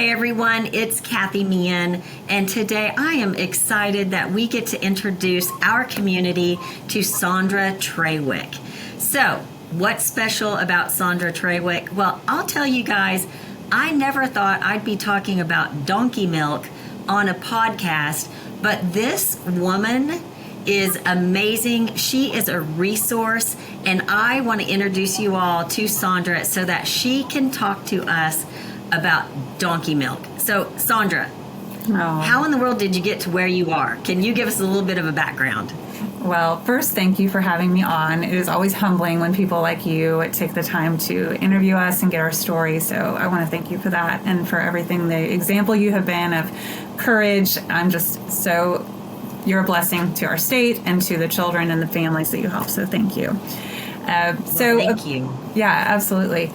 Hey everyone, it's Cathy Meehan, and today I am excited that we get to introduce our community to Saundra Traywick. So, what's special about Saundra Traywick? Well, I'll tell you guys, I never thought I'd be talking about donkey milk on a podcast, but this woman is amazing. She is a resource, and I want to introduce you all to Sondra so that she can talk to us about donkey milk. So, Sondra, how in the world did you get to where you are? Can you give us a little bit of a background? Well, first, thank you for having me on. It is always humbling when people like you take the time to interview us and get our story. So I want to thank you for that and for everything, the example you have been of courage. You're a blessing to our state and to the children and the families that you help. So thank you. Thank you. Yeah, absolutely.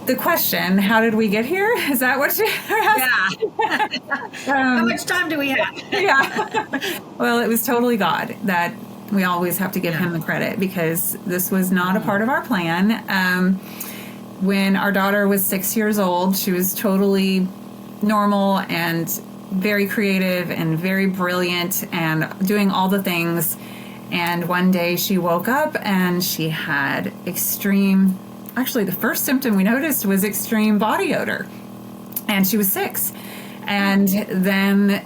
The question, how did we get here? Is that what you're asking? Yeah. How much time do we have? Yeah. Well, it was totally God. That we always have to give him the credit, because this was not a part of our plan. When our daughter was 6 years old, she was totally normal and very creative and very brilliant and doing all the things. And one day she woke up and she had actually the first symptom we noticed was extreme body odor. And she was 6. And then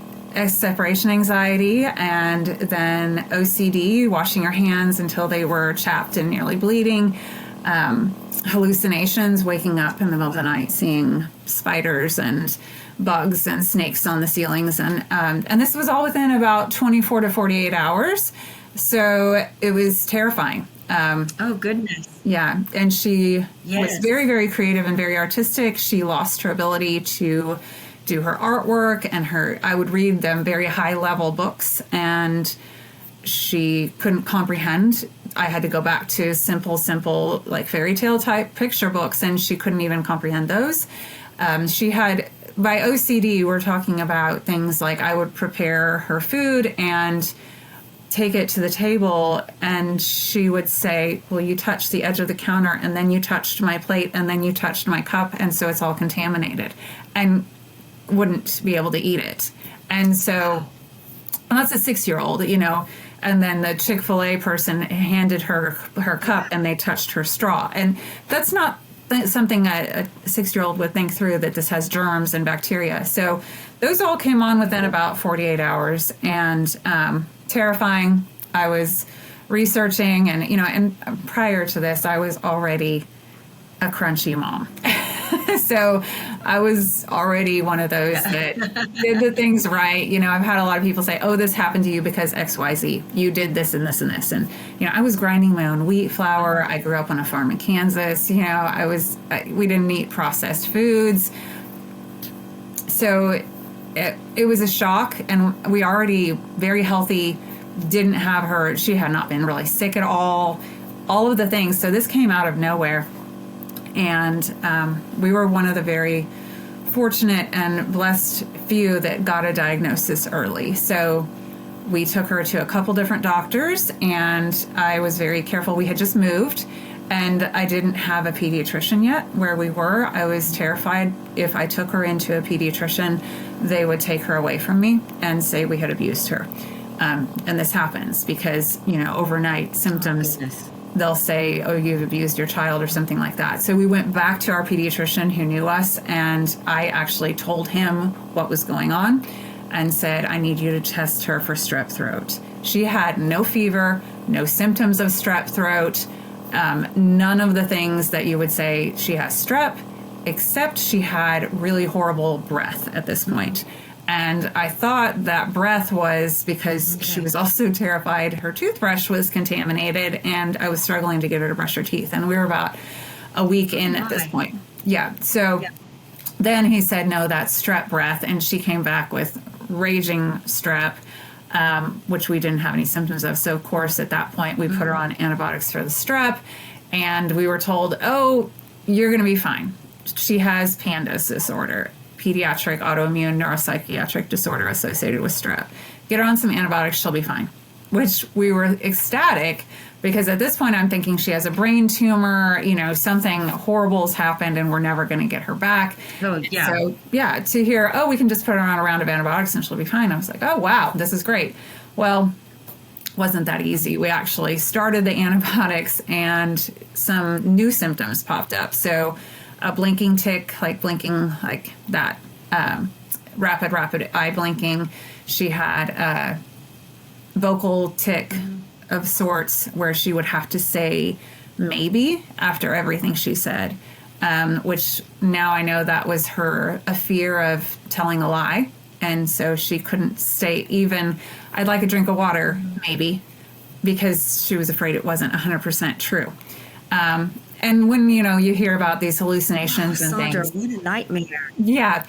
separation anxiety, and then OCD, washing her hands until they were chapped and nearly bleeding. Hallucinations, waking up in the middle of the night, seeing spiders and bugs and snakes on the ceilings. And this was all within about 24 to 48 hours. So it was terrifying. Oh, goodness. Yeah. And she was very, very creative and very artistic. She lost her ability to do her artwork, and I would read them very high level books, and she couldn't comprehend. I had to go back to simple, like fairy tale type picture books, and she couldn't even comprehend those. She had, by OCD, we're talking about things like I would prepare her food and take it to the table, and she would say, well, you touched the edge of the counter, and then you touched my plate, and then you touched my cup, and so it's all contaminated, and wouldn't be able to eat it. And so, and that's a 6-year-old, and then the Chick-fil-A person handed her cup and they touched her straw. And that's not something a 6-year-old would think through, that this has germs and bacteria. So those all came on within about 48 hours, and terrifying. I was researching, and prior to this, I was already a crunchy mom. So I was already one of those that did the things right. I've had a lot of people say, oh, this happened to you because XYZ. You did this and this and this. And, I was grinding my own wheat flour. I grew up on a farm in Kansas. We didn't eat processed foods. So it was a shock, and we already very healthy, didn't have her. She had not been really sick at all of the things. So this came out of nowhere. And we were one of the very fortunate and blessed few that got a diagnosis early. So we took her to a couple different doctors, and I was very careful. We had just moved, and I didn't have a pediatrician yet where we were. I was terrified if I took her into a pediatrician, they would take her away from me and say we had abused her. And this happens because, overnight symptoms, they'll say, oh, you've abused your child or something like that. So we went back to our pediatrician who knew us, and I actually told him what was going on and said, I need you to test her for strep throat. She had no fever, no symptoms of strep throat, none of the things that you would say she has strep, except she had really horrible breath at this point. And I thought that breath was because she was also terrified her toothbrush was contaminated, and I was struggling to get her to brush her teeth. And we were about a week in at this point. Yeah. So then he said, no, that's strep breath. And she came back with raging strep, which we didn't have any symptoms of. So, of course, at that point, we put her on antibiotics for the strep, and we were told, oh, you're going to be fine. She has PANDAS disorder. Pediatric Autoimmune Neuropsychiatric disorder associated with strep. Get her on some antibiotics, she'll be fine. which we were ecstatic because at this point I'm thinking she has a brain tumor, something horrible's happened and we're never going to get her back. Oh, yeah. So, yeah, to hear, we can just put her on a round of antibiotics and she'll be fine. I was like, oh, wow, this is great. Well, wasn't that easy. We actually started the antibiotics and some new symptoms popped up. So a blinking tic, blinking like that, rapid eye blinking. She had a vocal tic of sorts where she would have to say maybe after everything she said, which now I know that was a fear of telling a lie. And so she couldn't say even, I'd like a drink of water, maybe, because she was afraid it wasn't 100% true. And when, you hear about these hallucinations and Sondra, things. what a nightmare. Yeah.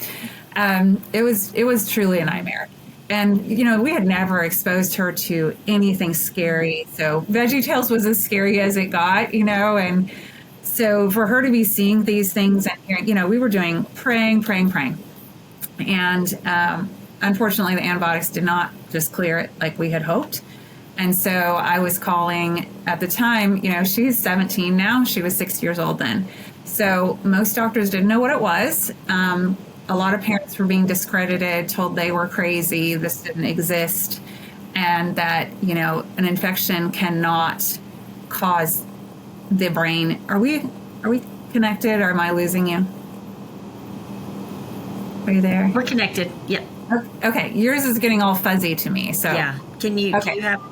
It was truly a nightmare. And, we had never exposed her to anything scary. So VeggieTales was as scary as it got, and so for her to be seeing these things and hearing, we were doing praying. And unfortunately, the antibiotics did not just clear it like we had hoped. And so I was calling at the time, she's 17 now. She was 6 years old then. So most doctors didn't know what it was. A lot of parents were being discredited, told they were crazy, this didn't exist, and that, an infection cannot cause the brain. Are we connected, or am I losing you? Are you there? We're connected. Yep. Okay. Yours is getting all fuzzy to me. So yeah. Can you have?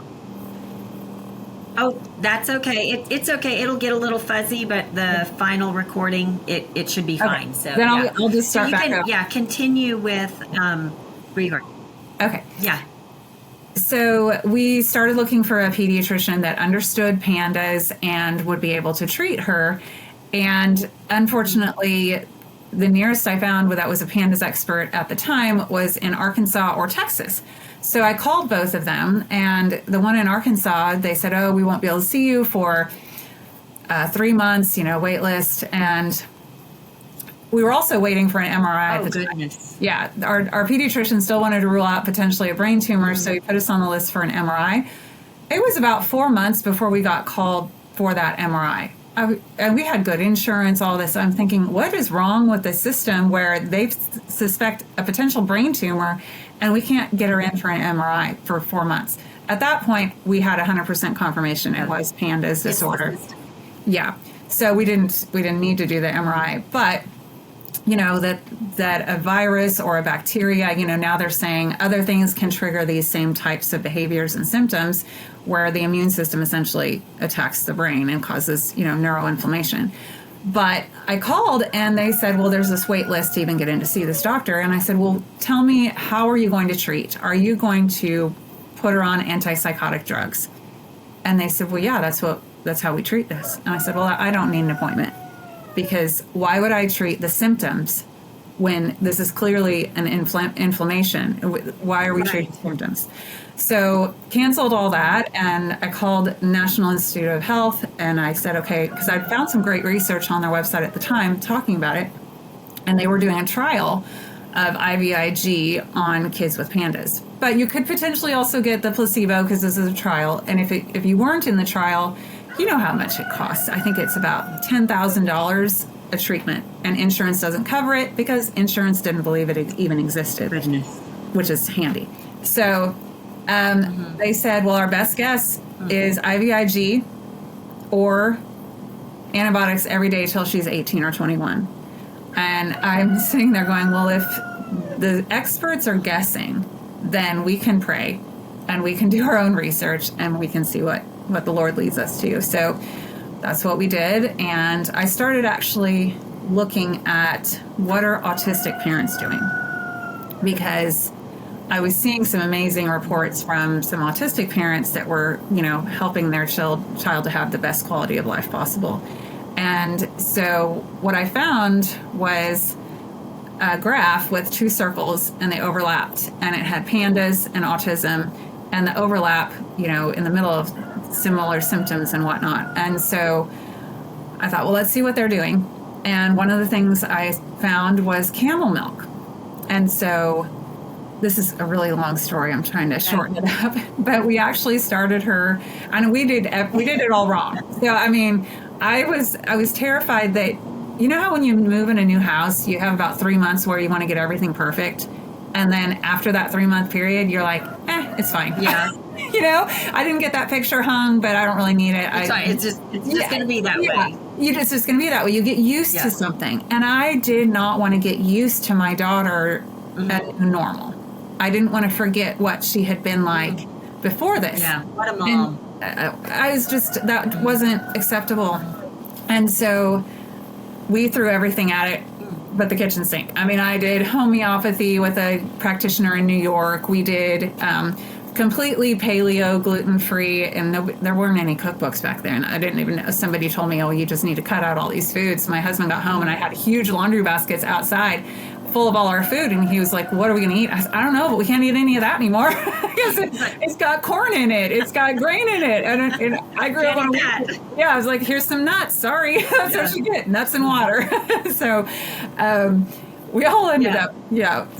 Oh, that's okay. It's okay. It'll get a little fuzzy, but the final recording, it should be fine. So then I'll just start back up. Yeah. Continue with record. Okay. Yeah. So we started looking for a pediatrician that understood PANDAS and would be able to treat her. And unfortunately, the nearest I found that was a PANDAS expert at the time was in Arkansas or Texas. So I called both of them, and the one in Arkansas, they said, we won't be able to see you for 3 months, wait list. And we were also waiting for an MRI at the goodness. time. Yeah, our pediatrician still wanted to rule out potentially a brain tumor, so he put us on the list for an MRI. It was about 4 months before we got called for that MRI. And we had good insurance, all this. I'm thinking, what is wrong with the system where they suspect a potential brain tumor and we can't get her in for an MRI for 4 months? At that point, we had 100% confirmation it was PANDAS disorder. Yeah. So we didn't need to do the MRI, but that a virus or a bacteria, now they're saying other things can trigger these same types of behaviors and symptoms where the immune system essentially attacks the brain and causes, neuroinflammation. But I called and they said, well, there's this wait list to even get in to see this doctor. And I said, well, tell me, how are you going to treat? Are you going to put her on antipsychotic drugs? And they said, well, yeah, that's how we treat this. And I said, well, I don't need an appointment. Because why would I treat the symptoms when this is clearly an inflammation? Why are we treating symptoms? So canceled all that, and I called National Institute of Health, and I said, okay, because I'd found some great research on their website at the time talking about it, and they were doing a trial of IVIG on kids with PANDAS. But you could potentially also get the placebo because this is a trial, and if you weren't in the trial, you know how much it costs. I think it's about $10,000 a treatment, and insurance doesn't cover it because insurance didn't believe it even existed, which is handy. So they said, well, our best guess is IVIG or antibiotics every day till she's 18 or 21. And I'm sitting there going, well, if the experts are guessing, then we can pray and we can do our own research and we can see what the Lord leads us to. So that's what we did. And I started actually looking at what are autistic parents doing, because I was seeing some amazing reports from some autistic parents that were, helping their child to have the best quality of life possible. And so what I found was a graph with two circles, and they overlapped, and it had PANDAS and autism, and the overlap, in the middle of similar symptoms and whatnot. And so I thought, well, let's see what they're doing. And one of the things I found was camel milk. And so this is a really long story. I'm trying to shorten it up, but we actually started her, and we did it all wrong. So I mean, I was terrified that, you know how when you move in a new house, you have about 3 months where you want to get everything perfect, and then after that 3-month period, you're like, it's fine. Yeah. You know, I didn't get that picture hung, but I don't really need it. It's just going to be that way. It's just going to be that way. You get used to something. And I did not want to get used to my daughter at normal. I didn't want to forget what she had been like before this. Yeah, what a mom. And I was just, that wasn't acceptable. And so we threw everything at it but the kitchen sink. I mean, I did homeopathy with a practitioner in New York. We did completely paleo, gluten-free, and there weren't any cookbooks back then. I didn't even know. Somebody told me, you just need to cut out all these foods. My husband got home, and I had huge laundry baskets outside full of all our food, and he was like, what are we going to eat? I said, I don't know, but we can't eat any of that anymore. Because it's got corn in it. It's got grain in it. And I grew up on I was like, here's some nuts. Sorry. That's what you get, nuts and water. So we all ended up,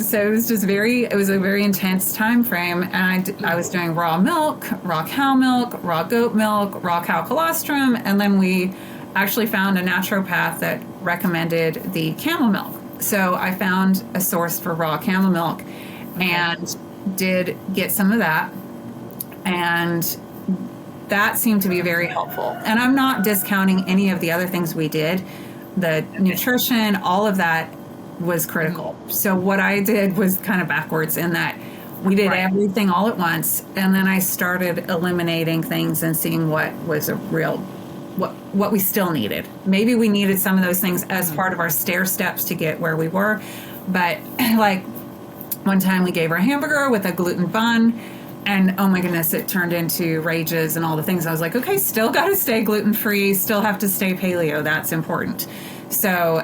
so it was just it was a very intense time frame. And I was doing raw milk, raw cow milk, raw goat milk, raw cow colostrum. And then we actually found a naturopath that recommended the camel milk. So I found a source for raw camel milk and did get some of that. And that seemed to be very helpful. And I'm not discounting any of the other things we did. The nutrition, all of that was critical. So what I did was kind of backwards in that we did everything all at once. And then I started eliminating things and seeing what was a real what we still needed. Maybe we needed some of those things as part of our stair steps to get where we were. But like one time we gave her a hamburger with a gluten bun, and oh my goodness, it turned into rages and all the things. I was like, okay, still got to stay gluten-free, still have to stay paleo. That's important. So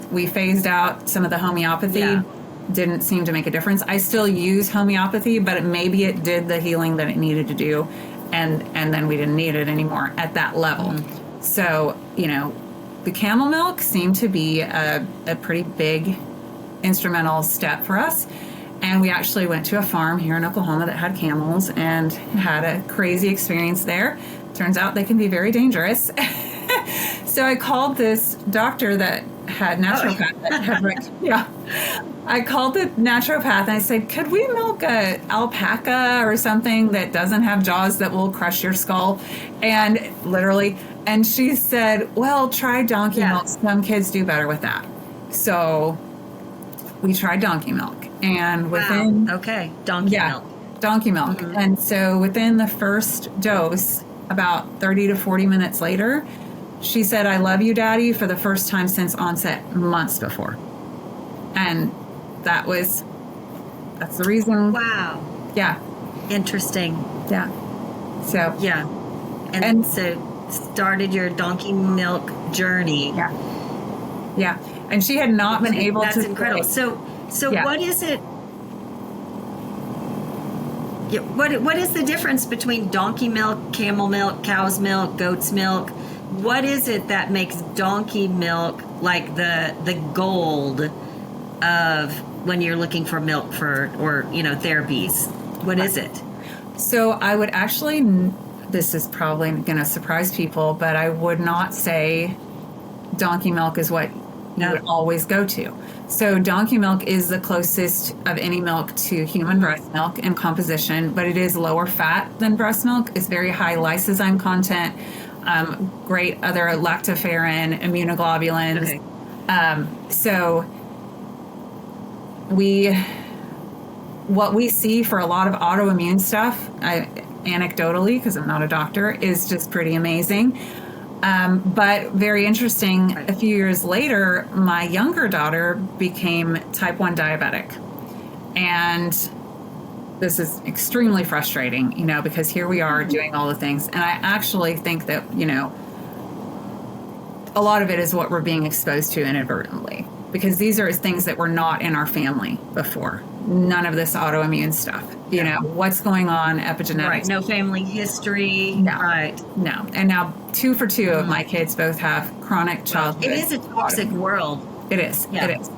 we phased out some of the homeopathy. Yeah. Didn't seem to make a difference. I still use homeopathy, but maybe it did the healing that it needed to do. And then we didn't need it anymore at that level. So, the camel milk seemed to be a pretty big instrumental step for us. And we actually went to a farm here in Oklahoma that had camels and had a crazy experience there. Turns out they can be very dangerous. So I called this doctor that had naturopath. I called the naturopath and I said, could we milk a alpaca or something that doesn't have jaws that will crush your skull? And she said, well, try donkey milk. Some kids do better with that. So we tried donkey milk. And within... donkey milk. Donkey milk. Mm-hmm. And so within the first dose, about 30 to 40 minutes later, she said, I love you, Daddy, for the first time since onset months before. And that's the reason. Wow. Yeah. Interesting. Yeah. So. Yeah. And so started your donkey milk journey. Yeah. Yeah. And she had not been able to. That's incredible. So what is it? Yeah, what is the difference between donkey milk, camel milk, cow's milk, goat's milk? What is it that makes donkey milk like the gold of when you're looking for milk for therapies? What is it? So I would actually, this is probably going to surprise people, but I would not say donkey milk is what you would always go to. So donkey milk is the closest of any milk to human breast milk in composition, but it is lower fat than breast milk. It's very high lysozyme content, great other lactoferrin, immunoglobulins. Okay. So what we see for a lot of autoimmune stuff, anecdotally, because I'm not a doctor, is just pretty amazing. But very interesting, a few years later, my younger daughter became type 1 diabetic. And this is extremely frustrating, because here we are doing all the things. And I actually think that, a lot of it is what we're being exposed to inadvertently, because these are things that were not in our family before. None of this autoimmune stuff, what's going on epigenetics. Right. No family history. No. Right. No. And now 2 for 2 of my kids both have chronic childhood. It is a toxic world. It is. Yeah. It is.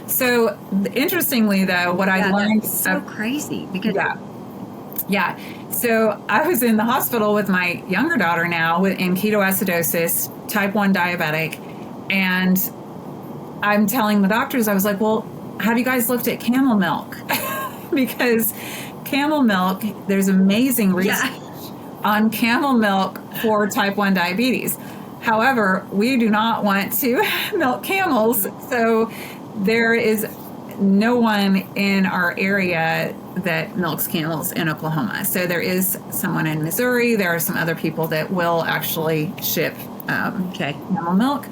So interestingly, though, what I learned so crazy because yeah. So I was in the hospital with my younger daughter now in ketoacidosis, type 1 diabetic, and I'm telling the doctors, I was like, well, have you guys looked at camel milk? Because camel milk, there's amazing research on camel milk for type 1 diabetes. However, we do not want to milk camels, so there is no one in our area that milks camels in Oklahoma. So there is someone in Missouri. There are some other people that will actually ship camel milk.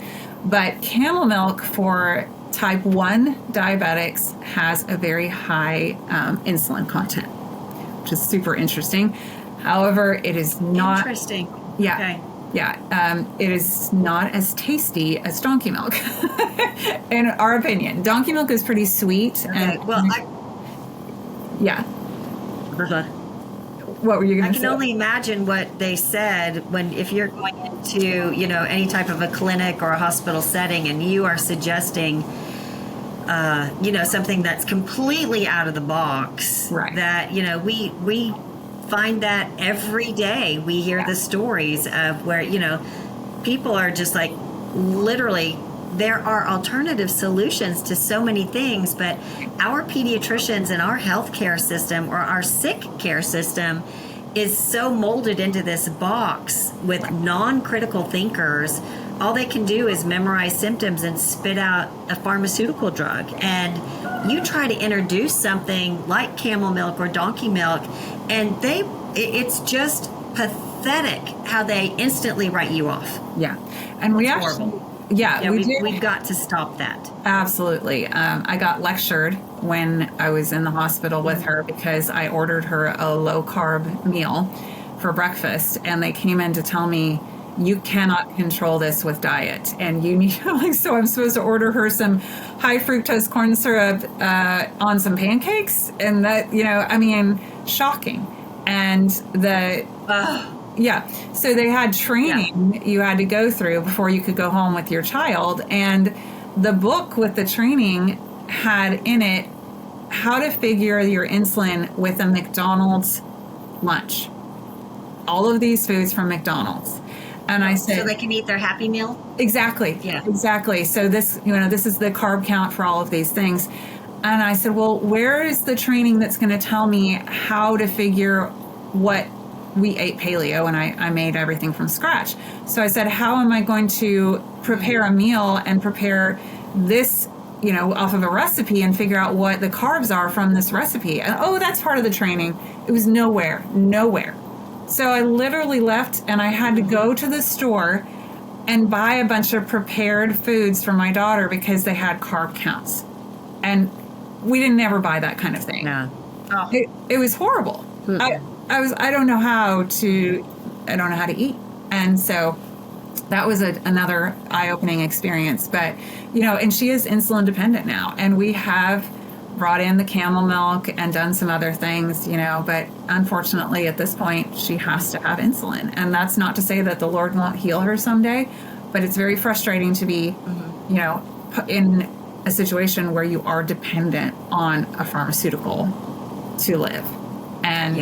But camel milk for type 1 diabetics has a very high insulin content, which is super interesting. However, it is not... Interesting. Yeah. Okay. Yeah, it is not as tasty as donkey milk, in our opinion. Donkey milk is pretty sweet. Okay. And Well, what were you going to say? I can only imagine what they said if you're going into, any type of a clinic or a hospital setting and you are suggesting, something that's completely out of the box. Right. That, we find that every day. We hear the stories of where, people are just like, literally, there are alternative solutions to so many things, but our pediatricians and our healthcare system, or our sick care system, is so molded into this box with non-critical thinkers. All they can do is memorize symptoms and spit out a pharmaceutical drug. And you try to introduce something like camel milk or donkey milk, and it's just pathetic how they instantly write you off. Yeah. And we It's actually... horrible. Yeah, we've got to stop that. Absolutely. I got lectured when I was in the hospital with her because I ordered her a low-carb meal for breakfast, and they came in to tell me, you cannot control this with diet, and you need so I'm supposed to order her some high fructose corn syrup on some pancakes, and that, shocking. And so they had training you had to go through before you could go home with your child, and the book with the training had in it how to figure your insulin with a McDonald's lunch. All of these foods from McDonald's. And I said, so they can eat their Happy Meal? Exactly. Yeah. Exactly. So this is the carb count for all of these things. And I said, well, where is the training that's going to tell me how to figure what we ate paleo, and I made everything from scratch. So I said, how am I going to prepare a meal and prepare this, off of a recipe and figure out what the carbs are from this recipe? And that's part of the training. It was nowhere. So I literally left, and I had to go to the store and buy a bunch of prepared foods for my daughter because they had carb counts. And we didn't ever buy that kind of thing. No. Oh. It was horrible. I don't know how to eat. And so that was another eye-opening experience. But, and she is insulin dependent now. And we have brought in the camel milk and done some other things, but unfortunately at this point she has to have insulin. And that's not to say that the Lord won't heal her someday, but it's very frustrating to be, in a situation where you are dependent on a pharmaceutical to live. And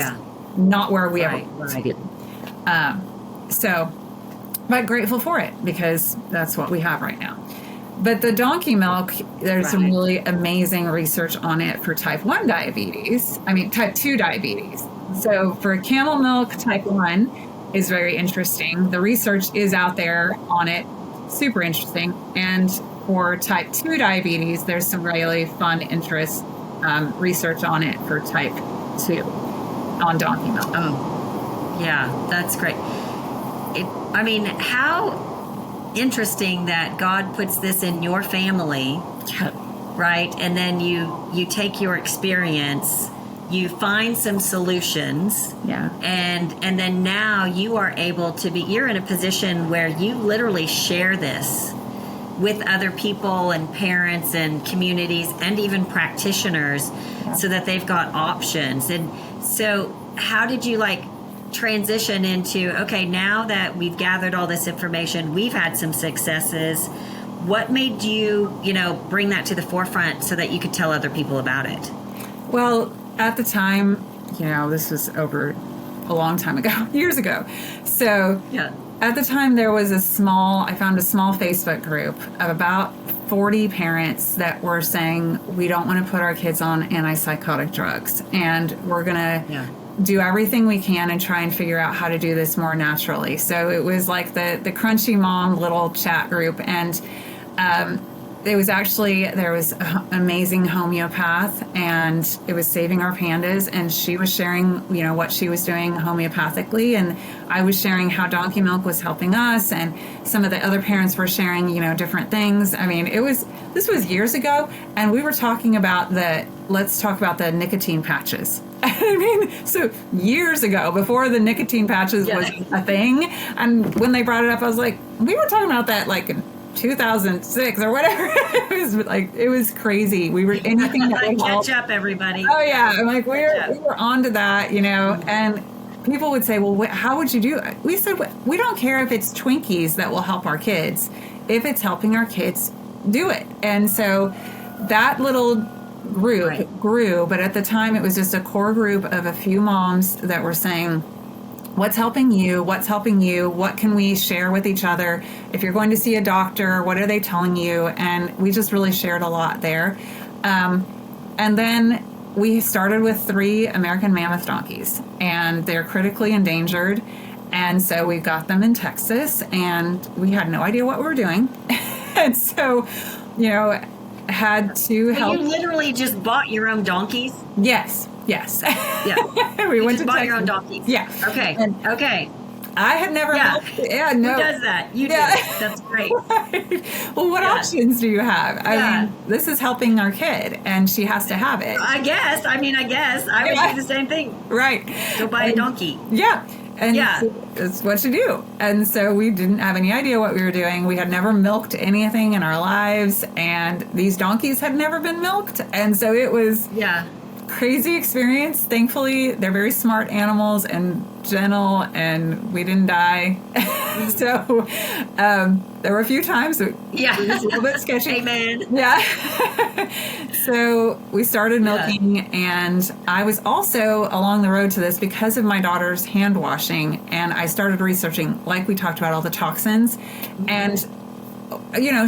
not where we ever want to be. But grateful for it because that's what we have right now. But the donkey milk, there's some really amazing research on it for type 1 diabetes. Type 2 diabetes. So for camel milk, type 1 is very interesting. The research is out there on it. Super interesting. And for type 2 diabetes, there's some really fun research on it for type 2 on donkey milk. Oh, yeah, that's great. How interesting that God puts this in your family, right? And then you take your experience, you find some solutions, and then now you are able to you're in a position where you literally share this with other people and parents and communities and even practitioners so that they've got options. And so how did you transition into, okay, now that we've gathered all this information, we've had some successes, what made you, bring that to the forefront so that you could tell other people about it? Well, at the time, this was over a long time ago, years ago. So Yeah. at the time, there was I found a small Facebook group of about 40 parents that were saying, we don't want to put our kids on antipsychotic drugs, and we're going to do everything we can and try and figure out how to do this more naturally. So it was like the Crunchy Mom little chat group, and there was an amazing homeopath, and it was Saving Our Pandas, and she was sharing, what she was doing homeopathically, and I was sharing how donkey milk was helping us, and some of the other parents were sharing, different things. I mean, this was years ago, and we were talking about let's talk about the nicotine patches. I mean, so years ago, before the nicotine patches was a thing, and when they brought it up, I was like, we were talking about that like 2006 or whatever. It was crazy. We were anything that would help. Catch up, everybody. Oh yeah, I'm like we were onto that, and people would say, well, how would you do it? We said, we don't care if it's Twinkies that will help our kids. If it's helping our kids, do it. And so that little group grew, but at the time it was just a core group of a few moms that were saying, what's helping you? What's helping you? What can we share with each other? If you're going to see a doctor, what are they telling you? And we just really shared a lot there. And then we started with 3 American mammoth donkeys, and they're critically endangered. And so we got them in Texas, and we had no idea what we were doing. And so, had to help. You literally just bought your own donkeys? Yes. Yeah. We went just to bought Texas. your own donkeys? Yeah. Okay. Okay. I had never helped. Yeah, no. Who does that? You do. That's great. Well, what options do you have? I mean, this is helping our kid, and she has to have it. I guess. I would do the same thing. Right. Go buy a donkey. Yeah. And it's what you do. And so we didn't have any idea what we were doing. We had never milked anything in our lives, and these donkeys had never been milked. And so it was crazy experience. Thankfully, they're very smart animals and gentle, and we didn't die. So there were a few times it was a little bit sketchy. Amen. Yeah. So we started milking, and I was also along the road to this because of my daughter's hand washing, and I started researching, like we talked about, all the toxins. And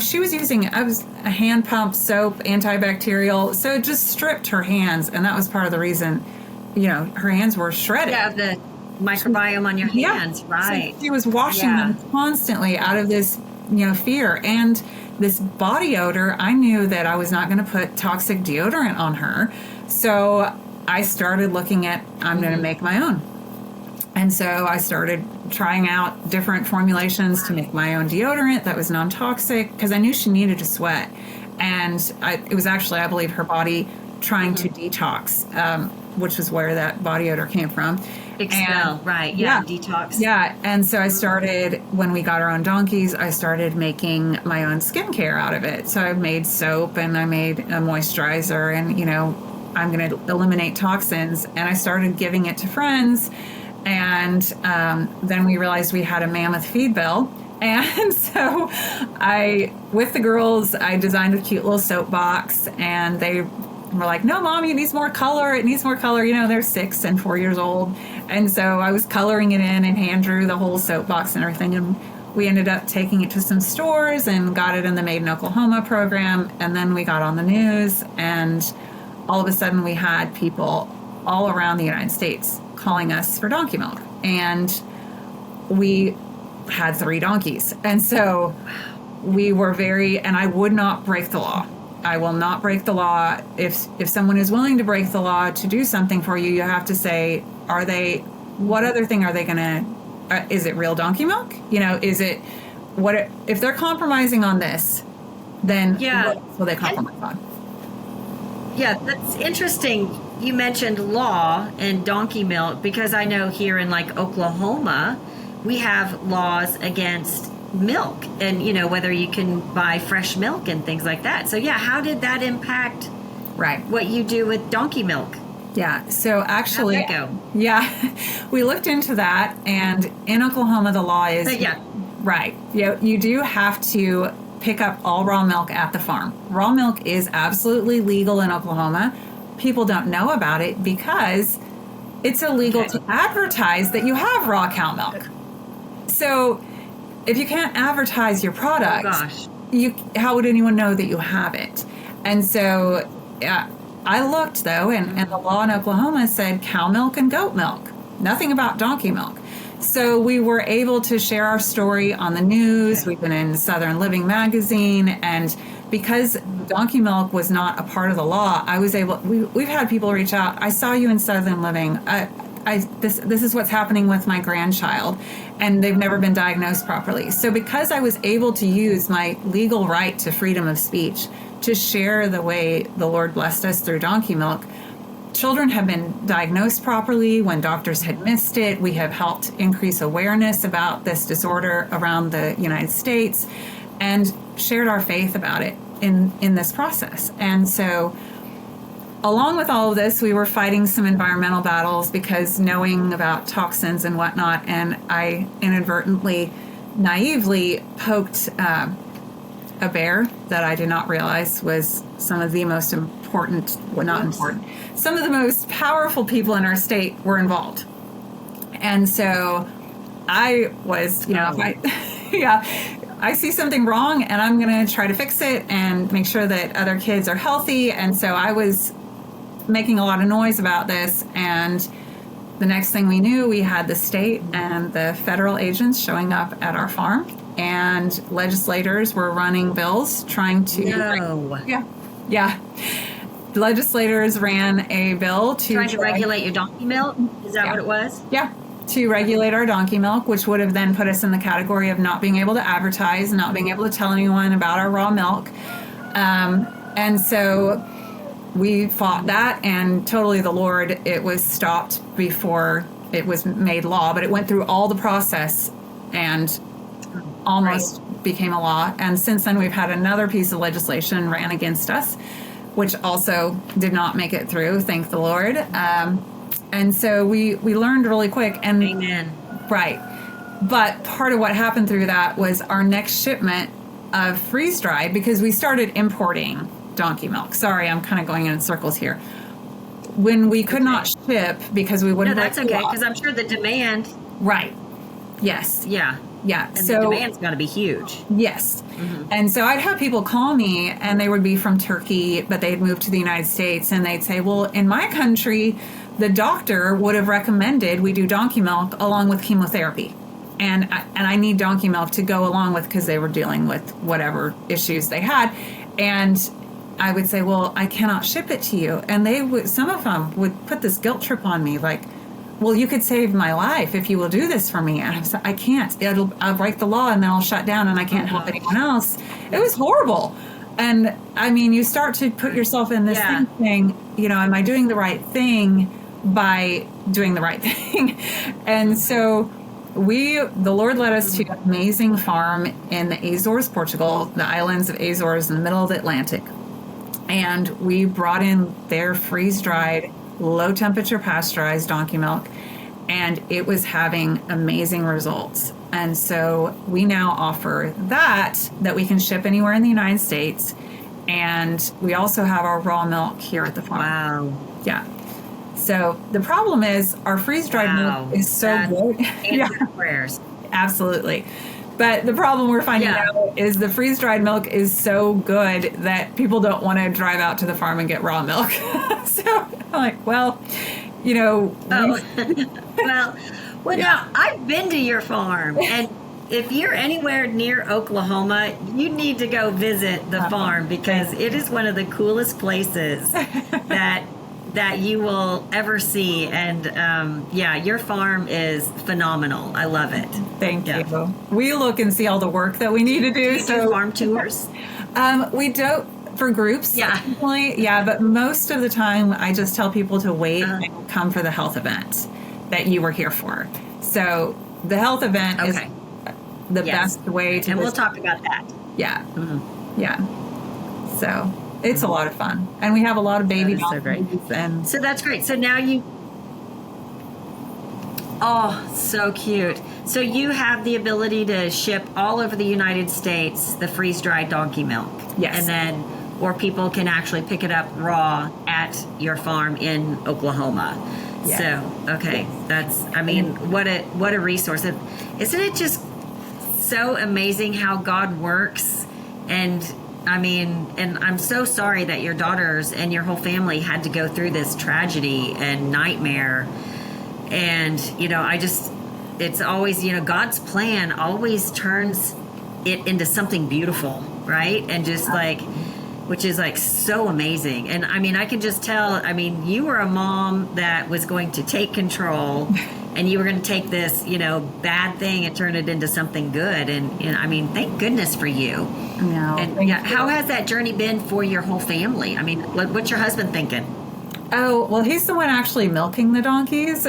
she was using a hand pump soap, antibacterial, so it just stripped her hands, and that was part of the reason, her hands were shredded. Yeah, the microbiome on your hands, right. So she was washing them constantly out of this, fear. And this body odor, I knew that I was not going to put toxic deodorant on her. So I started looking at, I'm going to make my own. And so I started trying out different formulations to make my own deodorant that was non-toxic, because I knew she needed to sweat. And it was actually, I believe, her body trying to detox, which was where that body odor came from. Expel, right. Yeah, detox. Yeah, and so I started, when we got our own donkeys, I started making my own skincare out of it. So I made soap, and I made a moisturizer, and, I'm going to eliminate toxins. And I started giving it to friends. And then we realized we had a mammoth feed bill. And so with the girls, I designed a cute little soap box, and they were like, no, Mom, it needs more color. It needs more color. They're 6 and 4 years old. And so I was coloring it in and hand drew the whole soap box and everything. And we ended up taking it to some stores and got it in the Made in Oklahoma program. And then we got on the news, and all of a sudden we had people all around the United States calling us for donkey milk. And we had 3 donkeys. And so we were and I would not break the law. I will not break the law. If someone is willing to break the law to do something for you, you have to say, what other thing are they going to, is it real donkey milk? Is it, if they're compromising on this, then what will they compromise on? Yeah, that's interesting. You mentioned law and donkey milk, because I know here in like Oklahoma, we have laws against milk, and whether you can buy fresh milk and things like that. So how did that impact what you do with donkey milk? Yeah, so actually, how'd that go? We looked into that, and in Oklahoma the law is you do have to pick up all raw milk at the farm. Raw milk is absolutely legal in Oklahoma. People don't know about it because it's illegal to advertise that you have raw cow milk. So if you can't advertise your product, how would anyone know that you have it? And so I looked, though, and the law in Oklahoma said cow milk and goat milk, nothing about donkey milk. So we were able to share our story on the news. We've been in Southern Living magazine, and because donkey milk was not a part of the law, I was able. We've had people reach out. I saw you in Southern Living. This is what's happening with my grandchild, and they've never been diagnosed properly. So because I was able to use my legal right to freedom of speech to share the way the Lord blessed us through donkey milk, children have been diagnosed properly when doctors had missed it. We have helped increase awareness about this disorder around the United States and shared our faith about it in this process. And so along with all of this, we were fighting some environmental battles because knowing about toxins and whatnot, and I inadvertently, naively poked a bear that I did not realize was some of the most important, well, not important, some of the most powerful people in our state were involved. And so I was, I see something wrong and I'm going to try to fix it and make sure that other kids are healthy. And so I was making a lot of noise about this. And the next thing we knew, we had the state and the federal agents showing up at our farm, and legislators were running bills trying to... Legislators ran a bill to trying to regulate your donkey milk. Is that what it was? Yeah, to regulate our donkey milk, which would have then put us in the category of not being able to advertise, not being able to tell anyone about our raw milk. And so we fought that, and totally the Lord, it was stopped before it was made law, but it went through all the process and almost became a law. And since then, we've had another piece of legislation ran against us, which also did not make it through, thank the Lord. And so we learned really quick. And Amen. Right. But part of what happened through that was our next shipment of freeze-dried, because we started importing donkey milk. Sorry, I'm kind of going in circles here. When we could not ship because we wouldn't... No, that's okay, because I'm sure the demand... Right. Yes. Yeah. Yeah. And so the demand's got to be huge. Yes. Mm-hmm. And so I'd have people call me, and they would be from Turkey, but they'd moved to the United States, and they'd say, well, in my country, the doctor would have recommended we do donkey milk along with chemotherapy. And I need donkey milk to go along with, because they were dealing with whatever issues they had. And I would say, well, I cannot ship it to you. And they would, some of them would put this guilt trip on me, like, well, you could save my life if you will do this for me. And I said, I can't. I'll break the law and then I'll shut down and I can't help anyone else. It was horrible. And I mean, you start to put yourself in this thing, am I doing the right thing by doing the right thing? And so the Lord led us to an amazing farm in the Azores, Portugal, the islands of Azores in the middle of the Atlantic. And we brought in their freeze-dried, low-temperature pasteurized donkey milk, and it was having amazing results. And so we now offer that we can ship anywhere in the United States. And we also have our raw milk here at the farm. Wow. Yeah. So the problem is our freeze-dried milk is so good. Answered prayers. Absolutely. But the problem we're finding out is the freeze-dried milk is so good that people don't want to drive out to the farm and get raw milk. So I'm like, well, Now I've been to your farm, and if you're anywhere near Oklahoma, you need to go visit the farm, because it is one of the coolest places that you will ever see. And your farm is phenomenal. I love it. Thank you. We look and see all the work that we need to do. Do farm tours? We don't, for groups. Yeah. But most of the time I just tell people to wait and come for the health event that you were here for. So the health event is the best way to... And we'll talk about that. Yeah. Mm-hmm. Yeah. So it's a lot of fun. And we have a lot of baby dolphins. So great. And so that's great. So now you... Oh, so cute. So you have the ability to ship all over the United States the freeze-dried donkey milk. Yes. And then, or people can actually pick it up raw at your farm in Oklahoma. Yeah. So, okay, that's, I mean, what a resource. Isn't it just so amazing how God works? And I mean, and I'm so sorry that your daughters and your whole family had to go through this tragedy and nightmare. And, you know, it's always, you know, God's plan always turns it into something beautiful, right? And just like, which is like so amazing. And I mean, I can just tell, I mean, you were a mom that was going to take control and you were going to take this, you know, bad thing and turn it into something good. And, you know, I mean, thank goodness for you. No. And yeah, how has that journey been for your whole family? I mean, what's your husband thinking? Oh, well, he's the one actually milking the donkeys.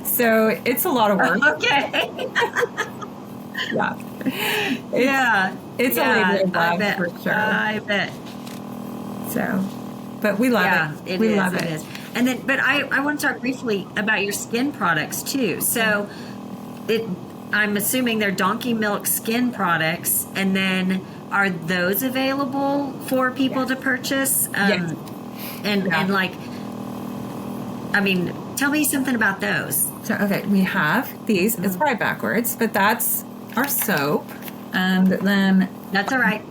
So it's a lot of work. Okay. Yeah. It's a labor of love for sure. I bet. So, but we love it. We love it. It is. And then, but I want to talk briefly about your skin products too. So, I'm assuming they're donkey milk skin products, and then are those available for people to purchase? Yes. And like, I mean, tell me something about those. So, okay, we have these. It's probably backwards, but that's our soap. And then... That's all right.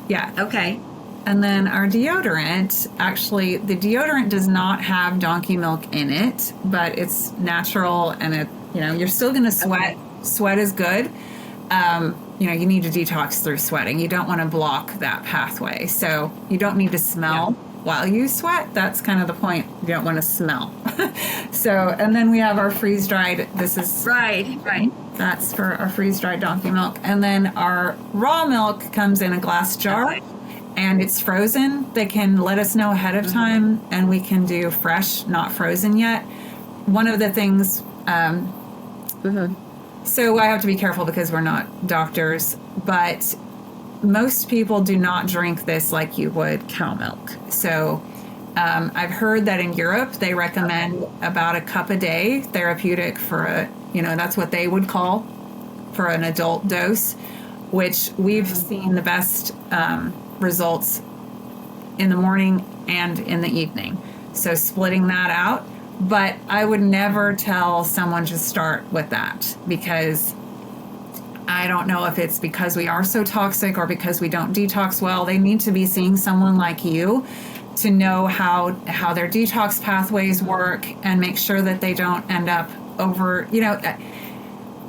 Yeah. Okay. And then our deodorant, actually, the deodorant does not have donkey milk in it, but it's natural and it, you know, you're still going to sweat. Okay. Sweat is good. You know, you need to detox through sweating. You don't want to block that pathway. So you don't need to smell while you sweat. That's kind of the point. You don't want to smell. So, and then we have our freeze-dried. This is... Right. That's for our freeze-dried donkey milk. And then our raw milk comes in a glass jar. Okay. And it's frozen. They can let us know ahead of time, and we can do fresh, not frozen yet. One of the things... So I have to be careful because we're not doctors, but most people do not drink this like you would cow milk. So I've heard that in Europe they recommend about a cup a day therapeutic for a, you know, that's what they would call for an adult dose, which we've seen the best results in the morning and in the evening. So splitting that out. But I would never tell someone to start with that because I don't know if it's because we are so toxic or because we don't detox well. They need to be seeing someone like you to know how their detox pathways work and make sure that they don't end up over, you know,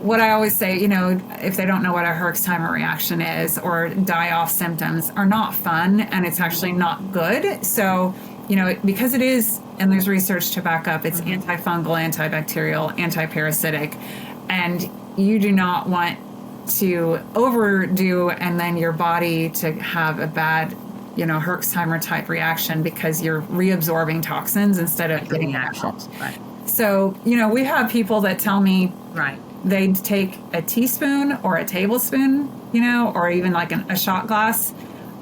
what I always say, you know, if they don't know what a Herxheimer reaction is or die-off symptoms are not fun and it's actually not good. So, you know, because it is, and there's research to back up, it's antifungal, antibacterial, antiparasitic, and you do not want to overdo and then your body to have a bad, you know, Herxheimer type reaction because you're reabsorbing toxins instead of getting action. Right. So, you know, we have people that tell me they'd take a teaspoon or a tablespoon, you know, or even like a shot glass.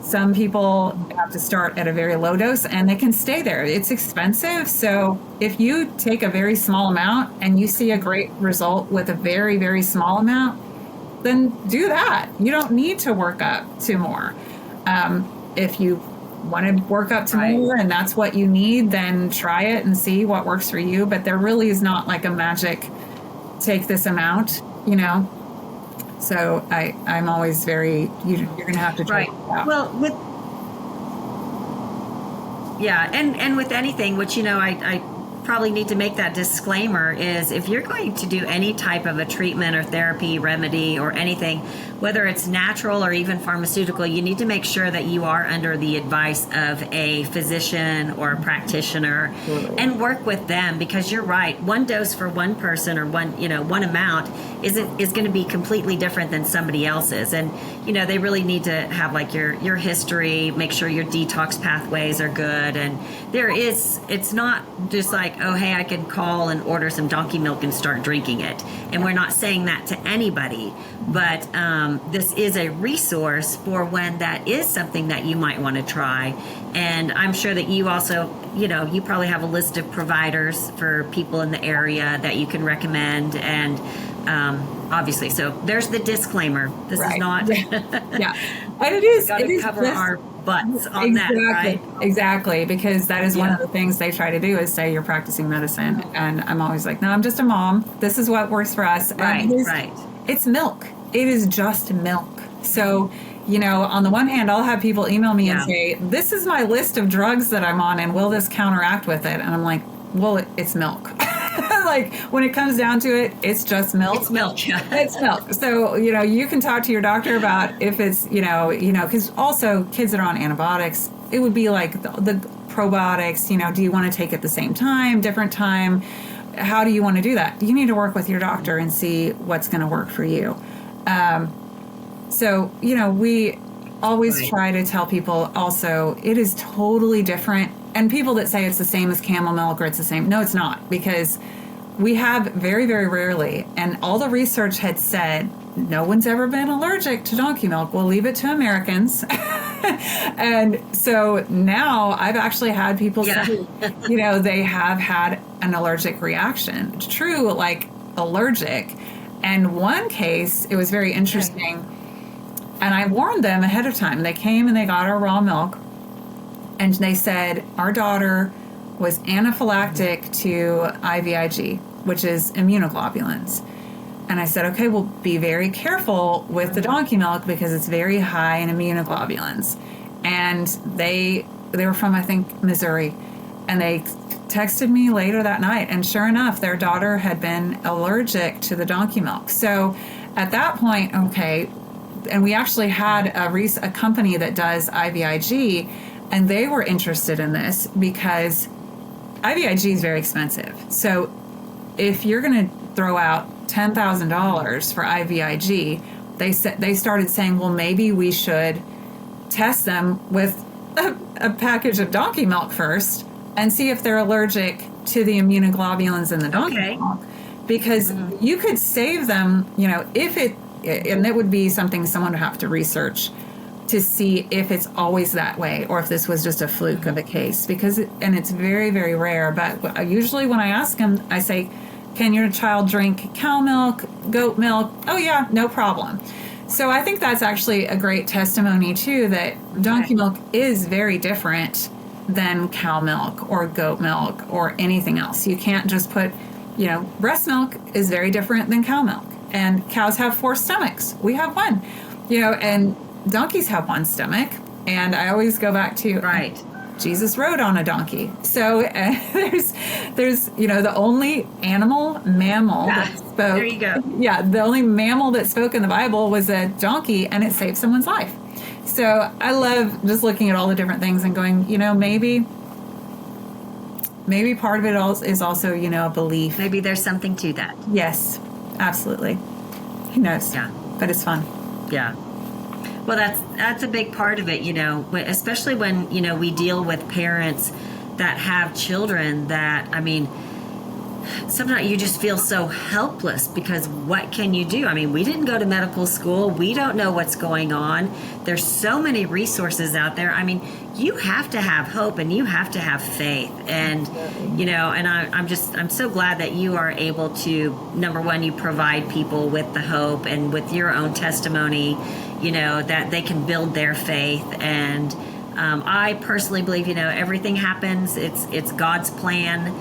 Some people have to start at a very low dose and they can stay there. It's expensive. So if you take a very small amount and you see a great result with a very, very small amount, then do that. You don't need to work up to more. If you want to work up to more and that's what you need, then try it and see what works for you. But there really is not like a magic, take this amount, you know. So I'm always very, you're going to have to try it out. Well, and with anything, which, you know, I probably need to make that disclaimer is if you're going to do any type of a treatment or therapy, remedy or anything, whether it's natural or even pharmaceutical, you need to make sure that you are under the advice of a physician or a practitioner and work with them because you're right. One dose for one person or one amount is going to be completely different than somebody else's. And, you know, they really need to have like your history, make sure your detox pathways are good. And it's not just like, oh, hey, I can call and order some donkey milk and start drinking it. And we're not saying that to anybody, but this is a resource for when that is something that you might want to try. And I'm sure that you also, you know, you probably have a list of providers for people in the area that you can recommend. And Obviously. So there's the disclaimer. This is not. Yeah. And it is. Got to cover our butts on that, right? Exactly. Because that is one of the things they try to do is say you're practicing medicine. And I'm always like, no, I'm just a mom. This is what works for us. Right, right. It's milk. It is just milk. So, on the one hand, I'll have people email me and say, this is my list of drugs that I'm on, and will this counteract with it? And I'm like, well, it's milk. Like, when it comes down to it, it's just milk. It's milk. It's milk. So, you can talk to your doctor about if it's, because also kids that are on antibiotics, it would be like the probiotics, do you want to take at the same time, different time? How do you want to do that? You need to work with your doctor and see what's going to work for you. So, we always try to tell people also, it is totally different. And people that say it's the same as camel milk or it's the same, no, it's not, because we have very, very rarely, and all the research had said, no one's ever been allergic to donkey milk. We'll leave it to Americans. And so now I've actually had people say, they have had an allergic reaction. It's true, like allergic. And one case, it was very interesting. And I warned them ahead of time. They came and they got our raw milk. And they said, our daughter was anaphylactic to IVIG, which is immunoglobulins. And I said, okay, well, be very careful with the donkey milk because it's very high in immunoglobulins. And they were from, I think, Missouri. And they texted me later that night. And sure enough, their daughter had been allergic to the donkey milk. So at that point, okay, and we actually had a company that does IVIG, and they were interested in this because IVIG is very expensive. So if you're going to throw out $10,000 for IVIG, they started saying, well, maybe we should test them with a package of donkey milk first and see if they're allergic to the immunoglobulins in the donkey milk. Because you could save them, if and it would be something someone would have to research to see if it's always that way or if this was just a fluke of a case, and it's very, very rare. But usually when I ask them, I say, can your child drink cow milk, goat milk? Oh yeah, no problem. So I think that's actually a great testimony too, that donkey milk is very different than cow milk or goat milk or anything else. You can't just put, breast milk is very different than cow milk, and cows have 4 stomachs. We have one, and donkeys have 1 stomach. And I always go back to Jesus rode on a donkey. So there's the only mammal that spoke. There you go. Yeah, the only mammal that spoke in the Bible was a donkey, and it saved someone's life. So I love just looking at all the different things and going, maybe part of it is also, a belief. Maybe there's something to that. Yes, absolutely. Who knows? Yeah. But it's fun. Yeah. Well, that's a big part of it, especially when, we deal with parents that have children that, sometimes you just feel so helpless because what can you do? We didn't go to medical school. We don't know what's going on. There's so many resources out there. You have to have hope and you have to have faith. And, and I'm so glad that you are able to, number one, you provide people with the hope and with your own testimony, that they can build their faith. And I personally believe, everything happens. It's God's plan,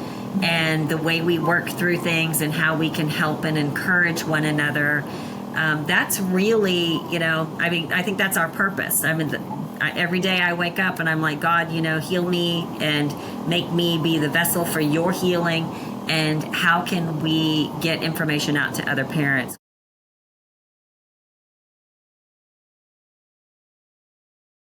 and the way we work through things and how we can help and encourage one another. That's really, I think that's our purpose. Every day I wake up and I'm like, God, heal me and make me be the vessel for your healing. And how can we get information out to other parents?